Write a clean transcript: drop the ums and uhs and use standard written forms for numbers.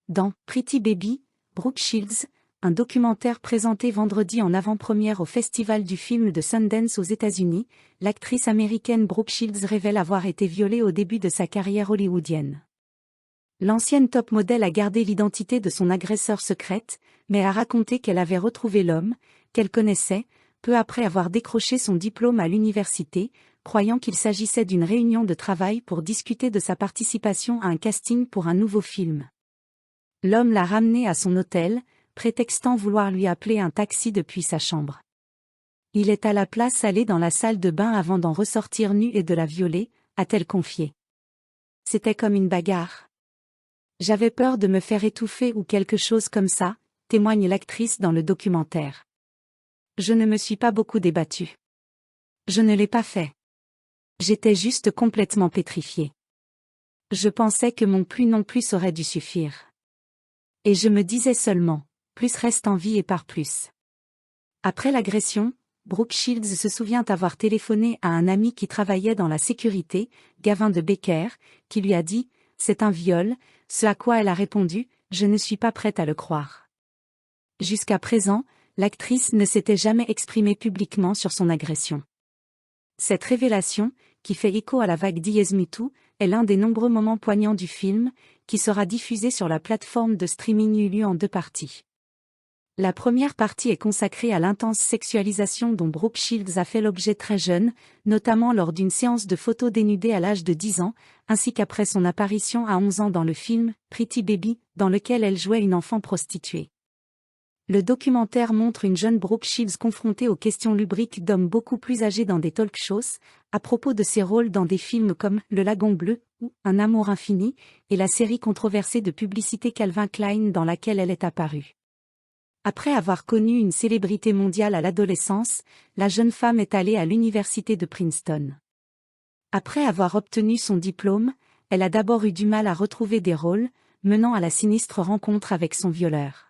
Dans Pretty Baby, Brooke Shields, un documentaire présenté vendredi en avant-première au Festival du film de Sundance aux États-Unis, l'actrice américaine Brooke Shields révèle avoir été violée au début de sa carrière hollywoodienne. L'ancienne top modèle a gardé l'identité de son agresseur secrète, mais a raconté qu'elle avait retrouvé l'homme, qu'elle connaissait, peu après avoir décroché son diplôme à l'université, croyant qu'il s'agissait d'une réunion de travail pour discuter de sa participation à un casting pour un nouveau film. L'homme l'a ramenée à son hôtel, prétextant vouloir lui appeler un taxi depuis sa chambre. Il est à la place allé dans la salle de bain avant d'en ressortir nu et de la violer, a-t-elle confié. C'était comme une bagarre. J'avais peur de me faire étouffer ou quelque chose comme ça, témoigne l'actrice dans le documentaire. Je ne me suis pas beaucoup débattue. Je ne l'ai pas fait. J'étais juste complètement pétrifiée. Je pensais que mon plus non plus aurait dû suffire. Et je me disais seulement, plus reste en vie et par plus. Après l'agression, Brooke Shields se souvient avoir téléphoné à un ami qui travaillait dans la sécurité, Gavin de Becker, qui lui a dit « C'est un viol », ce à quoi elle a répondu « Je ne suis pas prête à le croire ». Jusqu'à présent, l'actrice ne s'était jamais exprimée publiquement sur son agression. Cette révélation, qui fait écho à la vague Yes Me Too, est l'un des nombreux moments poignants du film, qui sera diffusé sur la plateforme de streaming Hulu en 2 parties. La première partie est consacrée à l'intense sexualisation dont Brooke Shields a fait l'objet très jeune, notamment lors d'une séance de photos dénudées à l'âge de 10 ans, ainsi qu'après son apparition à 11 ans dans le film Pretty Baby, dans lequel elle jouait une enfant prostituée. Le documentaire montre une jeune Brooke Shields confrontée aux questions lubriques d'hommes beaucoup plus âgés dans des talk-shows, à propos de ses rôles dans des films comme Le Lagon Bleu, ou Un amour infini, et la série controversée de publicité Calvin Klein dans laquelle elle est apparue. Après avoir connu une célébrité mondiale à l'adolescence, la jeune femme est allée à l'université de Princeton. Après avoir obtenu son diplôme, elle a d'abord eu du mal à retrouver des rôles, menant à la sinistre rencontre avec son violeur.